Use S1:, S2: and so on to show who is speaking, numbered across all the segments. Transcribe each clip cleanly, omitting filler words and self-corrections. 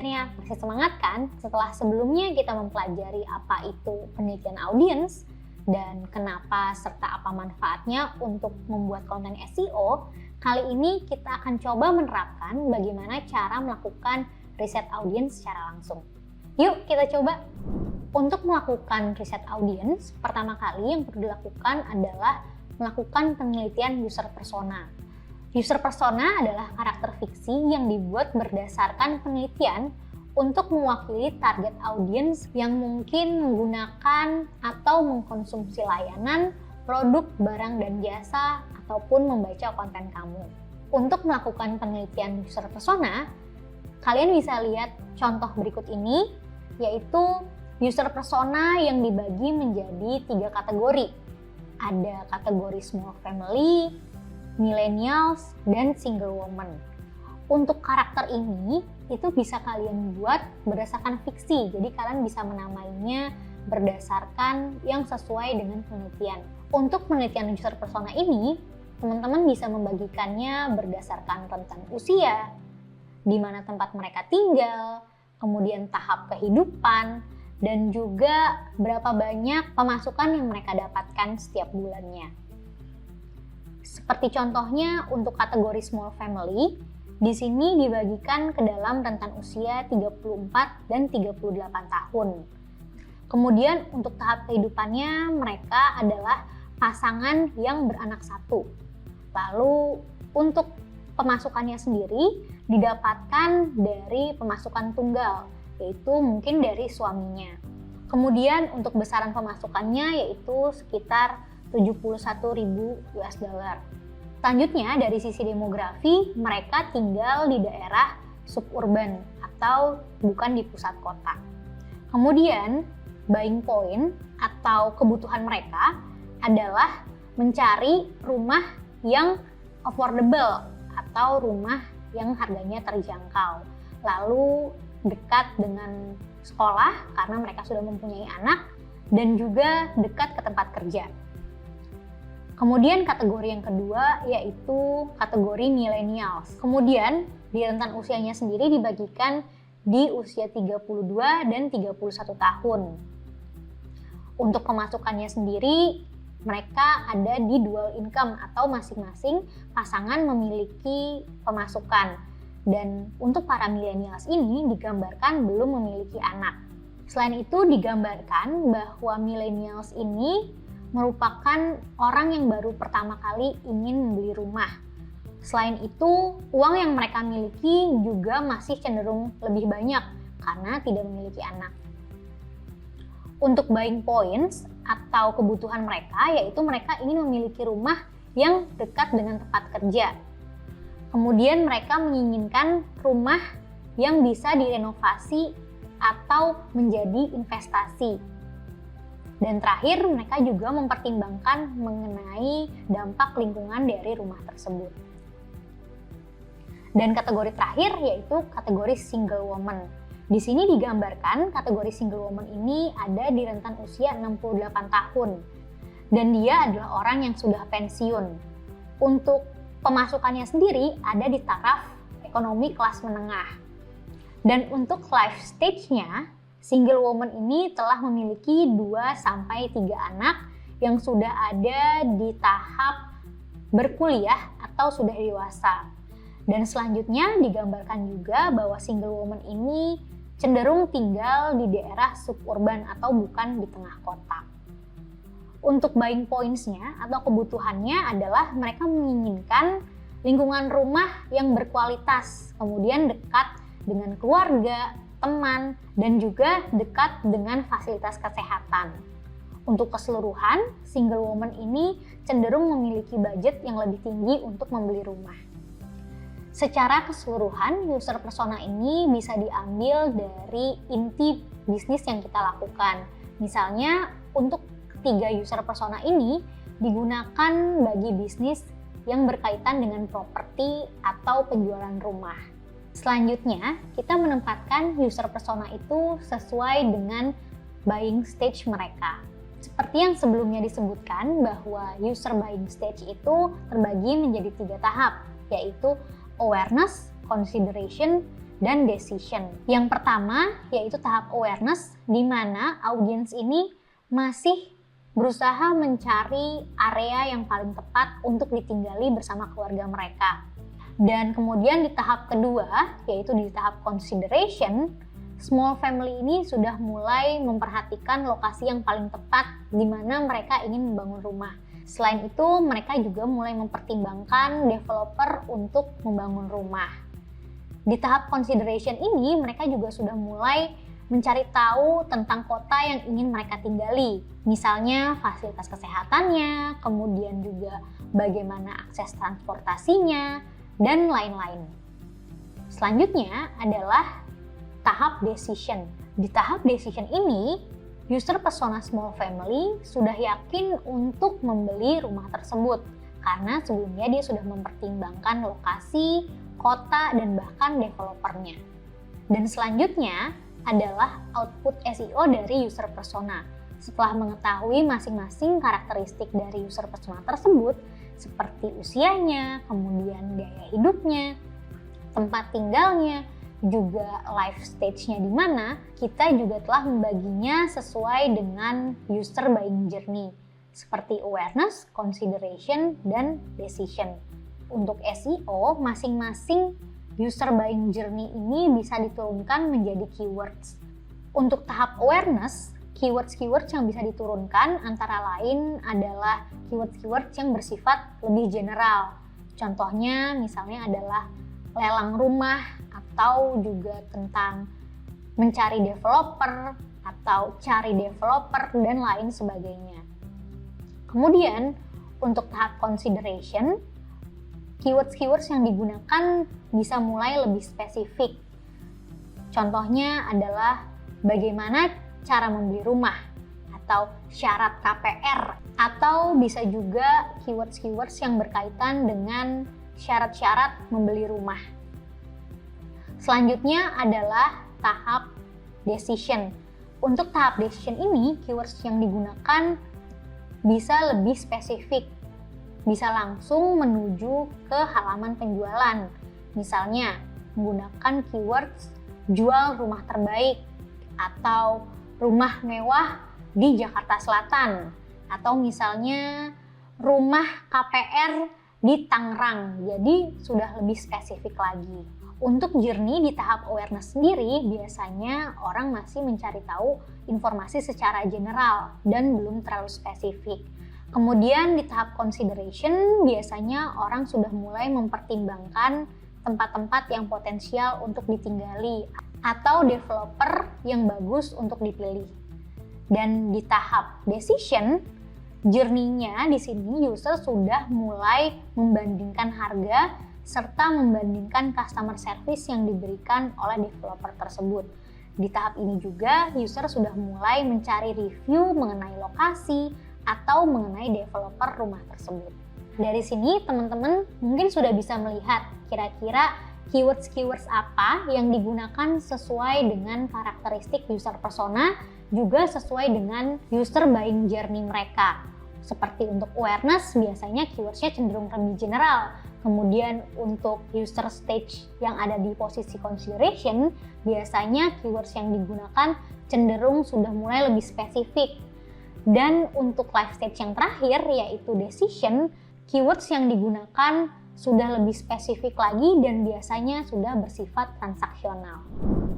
S1: akhirnya. Masih semangat kan? Setelah sebelumnya kita mempelajari apa itu penelitian audiens dan kenapa serta apa manfaatnya untuk membuat konten SEO, kali ini kita akan coba menerapkan bagaimana cara melakukan riset audiens secara langsung. Yuk kita coba! Untuk melakukan riset audiens, pertama kali yang perlu dilakukan adalah melakukan penelitian user persona. User persona adalah karakter fiksi yang dibuat berdasarkan penelitian untuk mewakili target audiens yang mungkin menggunakan atau mengkonsumsi layanan, produk, barang, dan jasa, ataupun membaca konten kamu. Untuk melakukan penelitian user persona, kalian bisa lihat contoh berikut ini, yaitu user persona yang dibagi menjadi 3 kategori. Ada kategori small family, millennials, dan single woman. Untuk karakter ini, itu bisa kalian buat berdasarkan fiksi, jadi kalian bisa menamainya berdasarkan yang sesuai dengan penelitian. Untuk penelitian user persona ini, teman-teman bisa membagikannya berdasarkan rentang usia, di mana tempat mereka tinggal, kemudian tahap kehidupan, dan juga berapa banyak pemasukan yang mereka dapatkan setiap bulannya. Seperti contohnya untuk kategori small family, di sini dibagikan ke dalam rentan usia 34 dan 38 tahun. Kemudian untuk tahap kehidupannya mereka adalah pasangan yang beranak satu. Lalu untuk pemasukannya sendiri didapatkan dari pemasukan tunggal, yaitu mungkin dari suaminya. Kemudian untuk besaran pemasukannya yaitu sekitar 71.000 US dollar. Selanjutnya dari sisi demografi, mereka tinggal di daerah suburban atau bukan di pusat kota. Kemudian buying point atau kebutuhan mereka adalah mencari rumah yang affordable atau rumah yang harganya terjangkau. Lalu dekat dengan sekolah karena mereka sudah mempunyai anak dan juga dekat ke tempat kerja. Kemudian kategori yang kedua yaitu kategori millennials. Kemudian di rentan usianya sendiri dibagikan di usia 32 dan 31 tahun. Untuk pemasukannya sendiri mereka ada di dual income atau masing-masing pasangan memiliki pemasukan. Dan untuk para millennials ini digambarkan belum memiliki anak. Selain itu digambarkan bahwa millennials ini merupakan orang yang baru pertama kali ingin membeli rumah. Selain itu, uang yang mereka miliki juga masih cenderung lebih banyak karena tidak memiliki anak. Untuk buying points atau kebutuhan mereka, yaitu mereka ingin memiliki rumah yang dekat dengan tempat kerja. Kemudian mereka menginginkan rumah yang bisa direnovasi atau menjadi investasi. Dan terakhir, mereka juga mempertimbangkan mengenai dampak lingkungan dari rumah tersebut. Dan kategori terakhir yaitu kategori single woman. Di sini digambarkan kategori single woman ini ada di rentan usia 68 tahun. Dan dia adalah orang yang sudah pensiun. Untuk pemasukannya sendiri ada di taraf ekonomi kelas menengah. Dan untuk life stage-nya, single woman ini telah memiliki 2-3 anak yang sudah ada di tahap berkuliah atau sudah dewasa. Dan selanjutnya digambarkan juga bahwa single woman ini cenderung tinggal di daerah suburban atau bukan di tengah kota. Untuk buying points-nya atau kebutuhannya adalah mereka menginginkan lingkungan rumah yang berkualitas, kemudian dekat dengan keluarga, teman, dan juga dekat dengan fasilitas kesehatan. Untuk keseluruhan, single woman ini cenderung memiliki budget yang lebih tinggi untuk membeli rumah. Secara keseluruhan, user persona ini bisa diambil dari inti bisnis yang kita lakukan. Misalnya, untuk ketiga user persona ini digunakan bagi bisnis yang berkaitan dengan properti atau penjualan rumah. Selanjutnya, kita menempatkan user persona itu sesuai dengan buying stage mereka. Seperti yang sebelumnya disebutkan bahwa user buying stage itu terbagi menjadi 3 tahap, yaitu awareness, consideration, dan decision. Yang pertama yaitu tahap awareness, di mana audiens ini masih berusaha mencari area yang paling tepat untuk ditinggali bersama keluarga mereka. Dan kemudian di tahap kedua, yaitu di tahap consideration, small family ini sudah mulai memperhatikan lokasi yang paling tepat di mana mereka ingin membangun rumah. Selain itu, mereka juga mulai mempertimbangkan developer untuk membangun rumah. Di tahap consideration ini, mereka juga sudah mulai mencari tahu tentang kota yang ingin mereka tinggali. Misalnya fasilitas kesehatannya, kemudian juga bagaimana akses transportasinya, dan lain-lain. Selanjutnya adalah tahap decision. Di tahap decision ini, user persona small family sudah yakin untuk membeli rumah tersebut karena sebelumnya dia sudah mempertimbangkan lokasi, kota, dan bahkan developernya. Dan selanjutnya adalah output SEO dari user persona. Setelah mengetahui masing-masing karakteristik dari user persona tersebut, seperti usianya, kemudian gaya hidupnya, tempat tinggalnya, juga life stage-nya di mana, kita juga telah membaginya sesuai dengan user buying journey, seperti awareness, consideration, dan decision. Untuk SEO, masing-masing user buying journey ini bisa diturunkan menjadi keywords. Untuk tahap awareness, keywords yang bisa diturunkan antara lain adalah keywords yang bersifat lebih general. Contohnya misalnya adalah lelang rumah, atau juga tentang mencari developer, atau cari developer, dan lain sebagainya. Kemudian untuk tahap consideration, keywords yang digunakan bisa mulai lebih spesifik. Contohnya adalah bagaimana cara membeli rumah atau syarat KPR, atau bisa juga keywords yang berkaitan dengan syarat-syarat membeli rumah. Selanjutnya adalah tahap decision. Untuk tahap decision ini, keywords yang digunakan bisa lebih spesifik, bisa langsung menuju ke halaman penjualan. Misalnya, menggunakan keywords jual rumah terbaik, atau rumah mewah di Jakarta Selatan, atau misalnya rumah KPR di Tangerang. Jadi sudah lebih spesifik lagi. Untuk journey di tahap awareness sendiri, biasanya orang masih mencari tahu informasi secara general dan belum terlalu spesifik. Kemudian di tahap consideration, biasanya orang sudah mulai mempertimbangkan tempat-tempat yang potensial untuk ditinggali atau developer yang bagus untuk dipilih. Dan di tahap decision, journey-nya di sini user sudah mulai membandingkan harga serta membandingkan customer service yang diberikan oleh developer tersebut. Di tahap ini juga user sudah mulai mencari review mengenai lokasi atau mengenai developer rumah tersebut. Dari sini teman-teman mungkin sudah bisa melihat kira-kira keywords apa yang digunakan sesuai dengan karakteristik user persona, juga sesuai dengan user buying journey mereka. Seperti untuk awareness, biasanya keywords-nya cenderung lebih general. Kemudian untuk user stage yang ada di posisi consideration, biasanya keywords yang digunakan cenderung sudah mulai lebih spesifik. Dan untuk life stage yang terakhir, yaitu decision, keywords yang digunakan sudah lebih spesifik lagi dan biasanya sudah bersifat transaksional.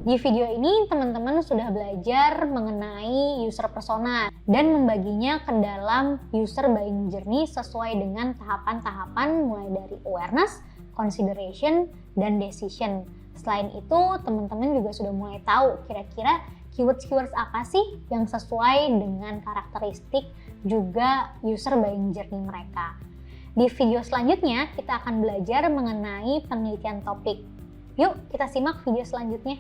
S1: Di video ini teman-teman sudah belajar mengenai user persona dan membaginya ke dalam user buying journey sesuai dengan tahapan-tahapan mulai dari awareness, consideration, dan decision. Selain itu, teman-teman juga sudah mulai tahu kira-kira keywords apa sih yang sesuai dengan karakteristik juga user buying journey mereka. Di video selanjutnya, kita akan belajar mengenai penelitian topik. Yuk, kita simak video selanjutnya.